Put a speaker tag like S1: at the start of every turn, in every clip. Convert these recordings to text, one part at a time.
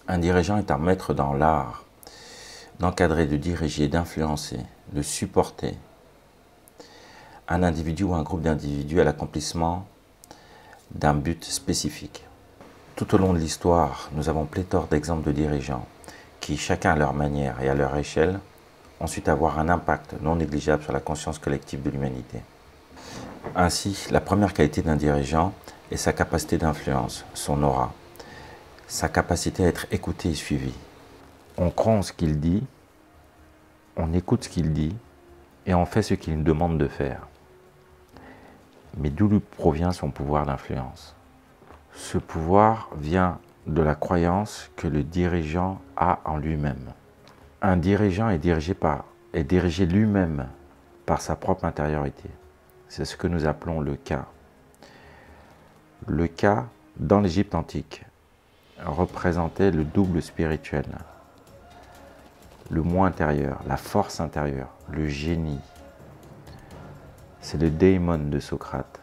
S1: Un dirigeant est un maître dans l'art d'encadrer, de diriger, d'influencer, de supporter un individu ou un groupe d'individus à l'accomplissement d'un but spécifique. Tout au long de l'histoire, nous avons pléthore d'exemples de dirigeants qui, chacun à leur manière et à leur échelle, ont su avoir un impact non négligeable sur la conscience collective de l'humanité. Ainsi, la première qualité d'un dirigeant est sa capacité d'influence, son aura, sa capacité à être écouté et suivi. On croit en ce qu'il dit, on écoute ce qu'il dit et on fait ce qu'il nous demande de faire. Mais d'où lui provient son pouvoir d'influence? Ce pouvoir vient de la croyance que le dirigeant a en lui-même. Un dirigeant est dirigé lui-même par sa propre intériorité. C'est ce que nous appelons le Ka. Le Ka, dans l'Égypte antique, représentait le double spirituel, le moi intérieur, la force intérieure, le génie. C'est le daimon de Socrate.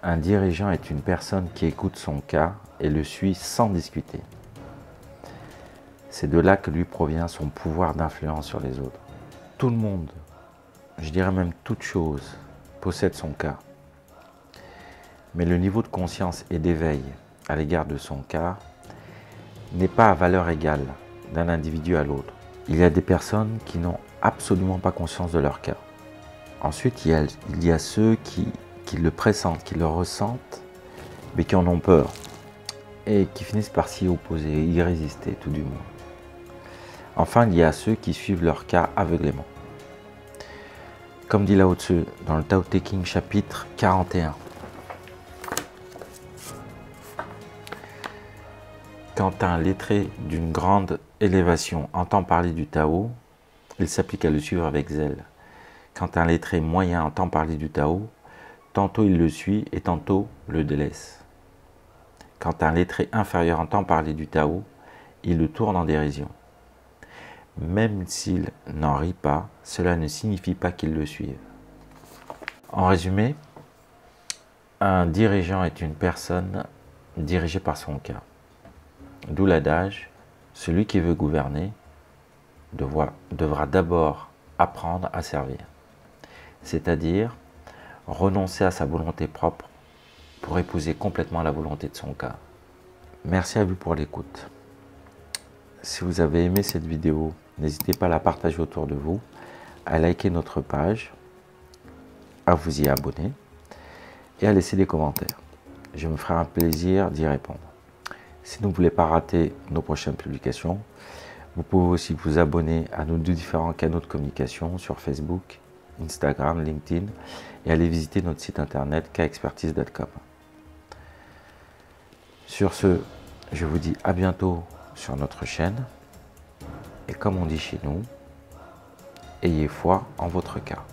S1: Un dirigeant est une personne qui écoute son Ka et le suit sans discuter. C'est de là que lui provient son pouvoir d'influence sur les autres. Tout le monde, je dirais même toute chose, possède son Ka. Mais le niveau de conscience et d'éveil à l'égard de son Ka n'est pas à valeur égale d'un individu à l'autre. Il y a des personnes qui n'ont absolument pas conscience de leur Ka. Ensuite, il y a ceux qui le pressentent, qui le ressentent, mais qui en ont peur et qui finissent par s'y opposer, y résister tout du moins. Enfin, il y a ceux qui suivent leur Ka aveuglément. Comme dit Lao Tzu dans le Tao Te Ching chapitre 41. Quand un lettré d'une grande élévation entend parler du Tao, il s'applique à le suivre avec zèle. Quand un lettré moyen entend parler du Tao, tantôt il le suit et tantôt le délaisse. Quand un lettré inférieur entend parler du Tao, il le tourne en dérision. Même s'il n'en rit pas, cela ne signifie pas qu'il le suive. En résumé, un dirigeant est une personne dirigée par son Ka. D'où l'adage, celui qui veut gouverner devra d'abord apprendre à servir. C'est-à-dire renoncer à sa volonté propre pour épouser complètement la volonté de son Ka. Merci à vous pour l'écoute. Si vous avez aimé cette vidéo, n'hésitez pas à la partager autour de vous, à liker notre page, à vous y abonner et à laisser des commentaires. Je me ferai un plaisir d'y répondre. Si vous ne voulez pas rater nos prochaines publications, vous pouvez aussi vous abonner à nos différents canaux de communication sur Facebook, Instagram, LinkedIn et aller visiter notre site internet kaexpertise.com. Sur ce, je vous dis à bientôt sur notre chaîne et comme on dit chez nous, ayez foi en votre Ka.